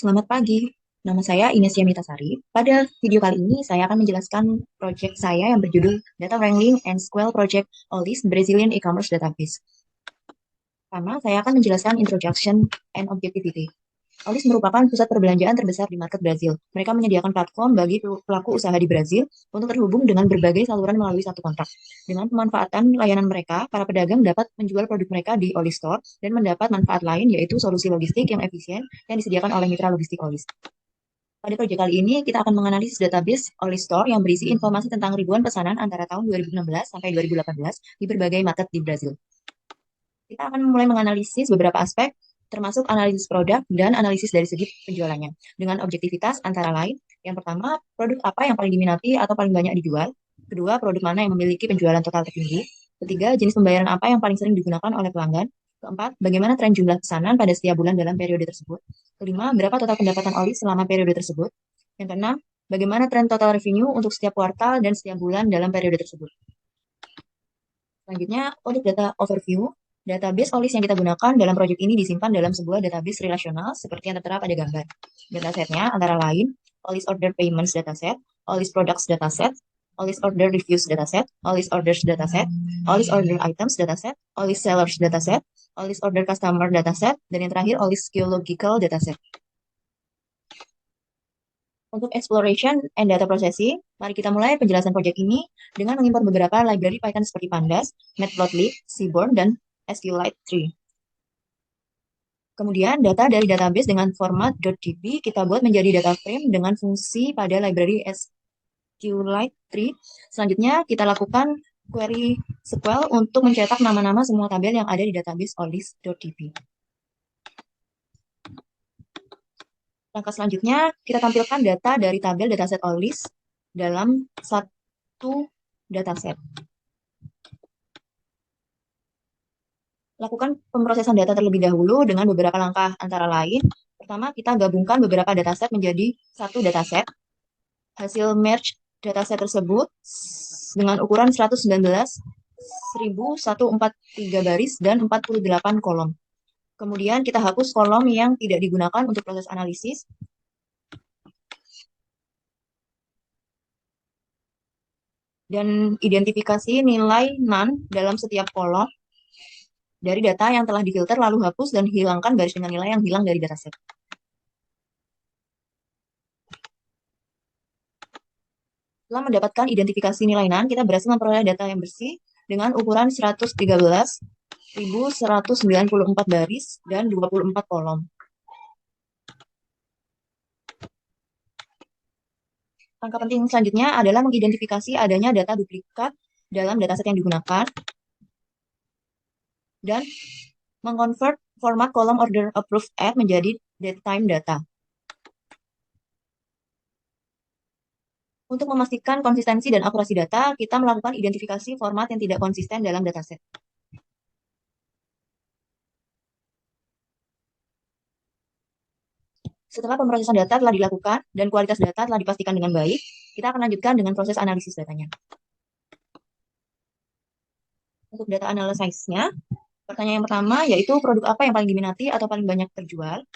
Selamat pagi, nama saya Ines Yamitasari. Pada video kali ini, saya akan menjelaskan proyek saya yang berjudul Data Wrangling and SQL Project OLIS Brazilian E-commerce Database. Pertama, saya akan menjelaskan Introduction and Objectivity. OLIS merupakan pusat perbelanjaan terbesar di market Brazil. Mereka menyediakan platform bagi pelaku usaha di Brazil untuk terhubung dengan berbagai saluran melalui satu kontrak. Dengan pemanfaatan layanan mereka, para pedagang dapat menjual produk mereka di OLIS Store dan mendapat manfaat lain, yaitu solusi logistik yang efisien yang disediakan oleh mitra logistik OLIS. Pada proyek kali ini, kita akan menganalisis database OLIS Store yang berisi informasi tentang ribuan pesanan antara tahun 2016 sampai 2018 di berbagai market di Brazil. Kita akan mulai menganalisis beberapa aspek, termasuk analisis produk dan analisis dari segi penjualannya, dengan objektivitas antara lain. Yang pertama, produk apa yang paling diminati atau paling banyak dijual. Kedua, produk mana yang memiliki penjualan total tertinggi. Ketiga, jenis pembayaran apa yang paling sering digunakan oleh pelanggan. Keempat, bagaimana tren jumlah pesanan pada setiap bulan dalam periode tersebut. Kelima, berapa total pendapatan OLIS selama periode tersebut. Yang keenam, bagaimana tren total revenue untuk setiap kuartal dan setiap bulan dalam periode tersebut. Selanjutnya, untuk data overview, database OLIS yang kita gunakan dalam proyek ini disimpan dalam sebuah database relasional seperti yang tertera pada gambar. Datasetnya antara lain OLIS Order Payments dataset, OLIS Products dataset, OLIS Order Reviews dataset, OLIS Orders dataset, OLIS Order Items dataset, OLIS Sellers dataset, OLIS Order Customer dataset, dan yang terakhir OLIS Geological dataset. Untuk exploration and data processing, mari kita mulai penjelasan proyek ini dengan mengimpor beberapa library Python seperti Pandas, Matplotlib, Seaborn, dan SQLite 3. Kemudian data dari database dengan format .db kita buat menjadi data frame dengan fungsi pada library SQLite 3. Selanjutnya kita lakukan query SQL untuk mencetak nama-nama semua tabel yang ada di database olis.db. Langkah selanjutnya, kita tampilkan data dari tabel dataset OLIS dalam satu dataset. Lakukan pemrosesan data terlebih dahulu dengan beberapa langkah antara lain. Pertama, kita gabungkan beberapa dataset menjadi satu dataset. Hasil merge dataset tersebut dengan ukuran 119.143 baris dan 48 kolom. Kemudian kita hapus kolom yang tidak digunakan untuk proses analisis. Dan identifikasi nilai none dalam setiap kolom dari data yang telah difilter, lalu hapus dan hilangkan baris dengan nilai yang hilang dari dataset. Setelah mendapatkan identifikasi nilai none, kita berhasil memperoleh data yang bersih dengan ukuran 113.194 baris dan 24 kolom. Langkah penting selanjutnya adalah mengidentifikasi adanya data duplikat dalam dataset yang digunakan dan mengkonvert format kolom order approved at menjadi datetime data. Untuk memastikan konsistensi dan akurasi data, kita melakukan identifikasi format yang tidak konsisten dalam dataset. Setelah pemrosesan data telah dilakukan dan kualitas data telah dipastikan dengan baik, kita akan lanjutkan dengan proses analisis datanya. Untuk data analysis-nya, pertanyaan yang pertama yaitu produk apa yang paling diminati atau paling banyak terjual.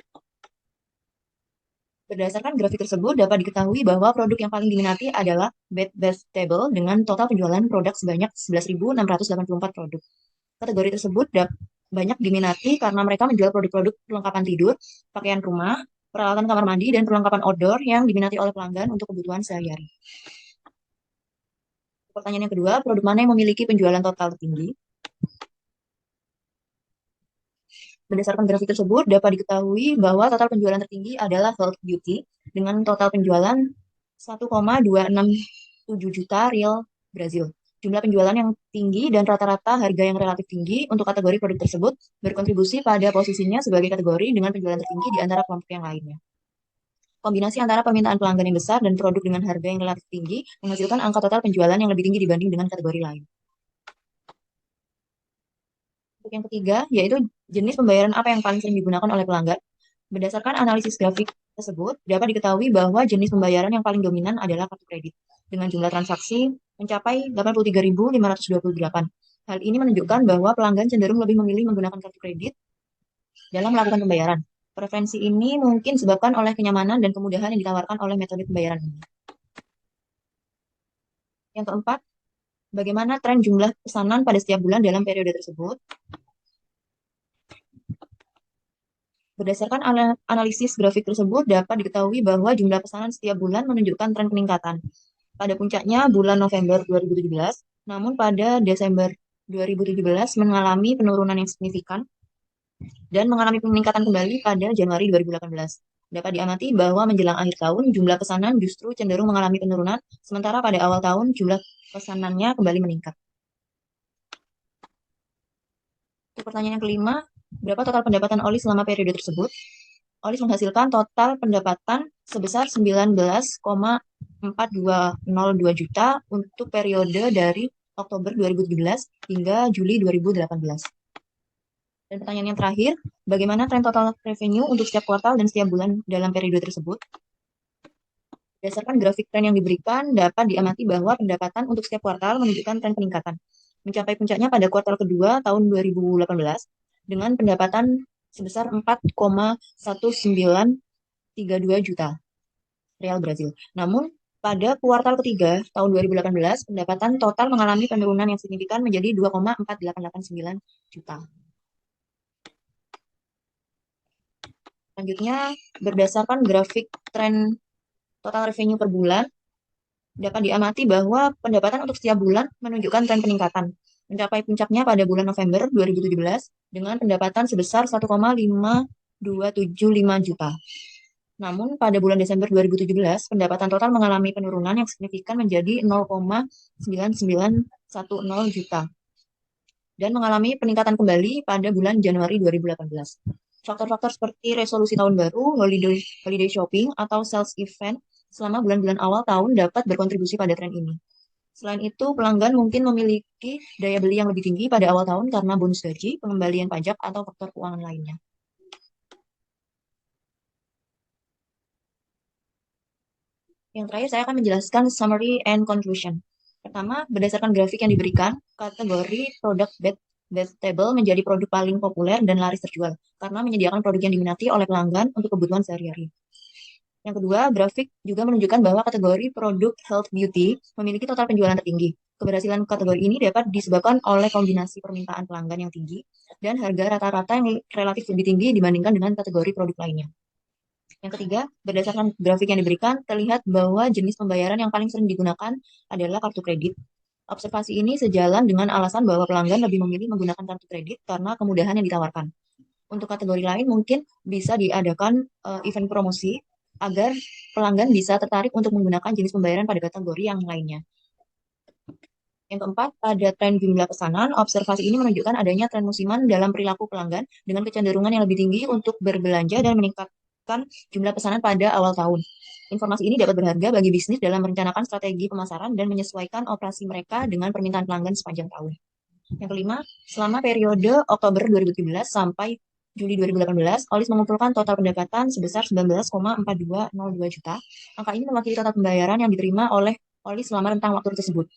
Berdasarkan grafik tersebut, dapat diketahui bahwa produk yang paling diminati adalah Bed Bath Table dengan total penjualan produk sebanyak 11.684 produk. Kategori tersebut banyak diminati karena mereka menjual produk-produk perlengkapan tidur, pakaian rumah, peralatan kamar mandi, dan perlengkapan outdoor yang diminati oleh pelanggan untuk kebutuhan sehari-hari. Pertanyaan yang kedua, produk mana yang memiliki penjualan total tertinggi? Berdasarkan grafik tersebut, dapat diketahui bahwa total penjualan tertinggi adalah Health Beauty dengan total penjualan 1,267 juta real Brazil. Jumlah penjualan yang tinggi dan rata-rata harga yang relatif tinggi untuk kategori produk tersebut berkontribusi pada posisinya sebagai kategori dengan penjualan tertinggi di antara kelompok yang lainnya. Kombinasi antara permintaan pelanggan yang besar dan produk dengan harga yang relatif tinggi menghasilkan angka total penjualan yang lebih tinggi dibanding dengan kategori lain. Untuk yang ketiga, yaitu jenis pembayaran apa yang paling sering digunakan oleh pelanggan. Berdasarkan analisis grafik tersebut, dapat diketahui bahwa jenis pembayaran yang paling dominan adalah kartu kredit, dengan jumlah transaksi mencapai 83.528. Hal ini menunjukkan bahwa pelanggan cenderung lebih memilih menggunakan kartu kredit dalam melakukan pembayaran. Preferensi ini mungkin disebabkan oleh kenyamanan dan kemudahan yang ditawarkan oleh metode pembayaran ini. Yang keempat, bagaimana tren jumlah pesanan pada setiap bulan dalam periode tersebut? Berdasarkan analisis grafik tersebut, dapat diketahui bahwa jumlah pesanan setiap bulan menunjukkan tren peningkatan. Pada puncaknya bulan November 2017, namun pada Desember 2017 mengalami penurunan yang signifikan dan mengalami peningkatan kembali pada Januari 2018. Dapat diamati bahwa menjelang akhir tahun, jumlah pesanan justru cenderung mengalami penurunan, sementara pada awal tahun jumlah pesanannya kembali meningkat. Untuk pertanyaan yang kelima, berapa total pendapatan Oli selama periode tersebut? Olis menghasilkan total pendapatan sebesar 19,4202 juta untuk periode dari Oktober 2017 hingga Juli 2018. Dan pertanyaan yang terakhir, bagaimana tren total revenue untuk setiap kuartal dan setiap bulan dalam periode tersebut? Berdasarkan grafik tren yang diberikan, dapat diamati bahwa pendapatan untuk setiap kuartal menunjukkan tren peningkatan. Mencapai puncaknya pada kuartal kedua tahun 2018 dengan pendapatan sebesar 4,1932 juta real Brazil. Namun, pada kuartal ketiga tahun 2018, pendapatan total mengalami penurunan yang signifikan menjadi 2,4889 juta. Selanjutnya, berdasarkan grafik tren total revenue per bulan, dapat diamati bahwa pendapatan untuk setiap bulan menunjukkan tren peningkatan. Mencapai puncaknya pada bulan November 2017 dengan pendapatan sebesar 1,5275 juta. Namun, pada bulan Desember 2017, pendapatan total mengalami penurunan yang signifikan menjadi 0,9910 juta dan mengalami peningkatan kembali pada bulan Januari 2018. Faktor-faktor seperti resolusi tahun baru, holiday shopping, atau sales event selama bulan-bulan awal tahun dapat berkontribusi pada tren ini. Selain itu, pelanggan mungkin memiliki daya beli yang lebih tinggi pada awal tahun karena bonus gaji, pengembalian pajak, atau faktor keuangan lainnya. Yang terakhir, saya akan menjelaskan summary and conclusion. Pertama, berdasarkan grafik yang diberikan, kategori produk vegetable menjadi produk paling populer dan laris terjual karena menyediakan produk yang diminati oleh pelanggan untuk kebutuhan sehari-hari. Yang kedua, grafik juga menunjukkan bahwa kategori produk health beauty memiliki total penjualan tertinggi. Keberhasilan kategori ini dapat disebabkan oleh kombinasi permintaan pelanggan yang tinggi dan harga rata-rata yang relatif lebih tinggi dibandingkan dengan kategori produk lainnya. Yang ketiga, berdasarkan grafik yang diberikan, terlihat bahwa jenis pembayaran yang paling sering digunakan adalah kartu kredit. Observasi ini sejalan dengan alasan bahwa pelanggan lebih memilih menggunakan kartu kredit karena kemudahan yang ditawarkan. Untuk kategori lain mungkin bisa diadakan event promosi agar pelanggan bisa tertarik untuk menggunakan jenis pembayaran pada kategori yang lainnya. Yang keempat, pada tren jumlah pesanan, observasi ini menunjukkan adanya tren musiman dalam perilaku pelanggan dengan kecenderungan yang lebih tinggi untuk berbelanja dan meningkatkan jumlah pesanan pada awal tahun. Informasi ini dapat berharga bagi bisnis dalam merencanakan strategi pemasaran dan menyesuaikan operasi mereka dengan permintaan pelanggan sepanjang tahun. Yang kelima, selama periode Oktober 2017 sampai Juli 2018, Olis mengumpulkan total pendapatan sebesar 19,4202 juta. Angka ini mewakili total pembayaran yang diterima oleh Olis selama rentang waktu tersebut.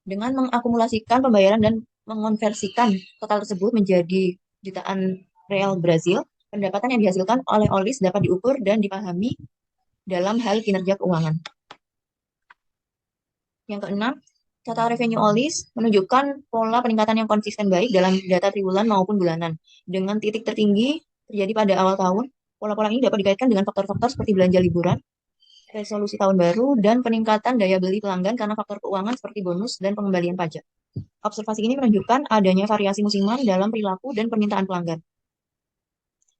Dengan mengakumulasikan pembayaran dan mengonversikan total tersebut menjadi jutaan real Brazil, pendapatan yang dihasilkan oleh Olis dapat diukur dan dipahami dalam hal kinerja keuangan. Yang keenam, total revenue Olis menunjukkan pola peningkatan yang konsisten baik dalam data triwulan maupun bulanan. Dengan titik tertinggi terjadi pada awal tahun, pola-pola ini dapat dikaitkan dengan faktor-faktor seperti belanja liburan, resolusi tahun baru, dan peningkatan daya beli pelanggan karena faktor keuangan seperti bonus dan pengembalian pajak. Observasi ini menunjukkan adanya variasi musiman dalam perilaku dan permintaan pelanggan,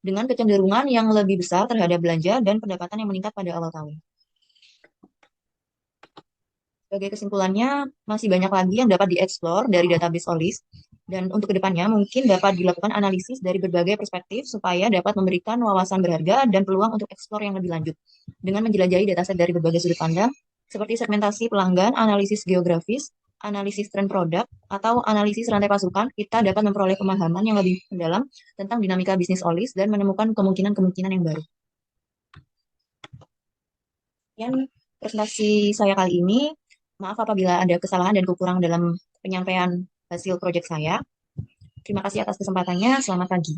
dengan kecenderungan yang lebih besar terhadap belanja dan pendapatan yang meningkat pada awal tahun. Sebagai kesimpulannya, masih banyak lagi yang dapat dieksplor dari database OLIS, dan untuk kedepannya mungkin dapat dilakukan analisis dari berbagai perspektif supaya dapat memberikan wawasan berharga dan peluang untuk eksplor yang lebih lanjut. Dengan menjelajahi dataset dari berbagai sudut pandang, seperti segmentasi pelanggan, analisis geografis, analisis tren produk, atau analisis rantai pasukan, kita dapat memperoleh pemahaman yang lebih mendalam tentang dinamika bisnis OLIS dan menemukan kemungkinan-kemungkinan yang baru. Yang presentasi saya kali ini, maaf apabila ada kesalahan dan kekurangan dalam penyampaian hasil proyek saya. Terima kasih atas kesempatannya. Selamat pagi.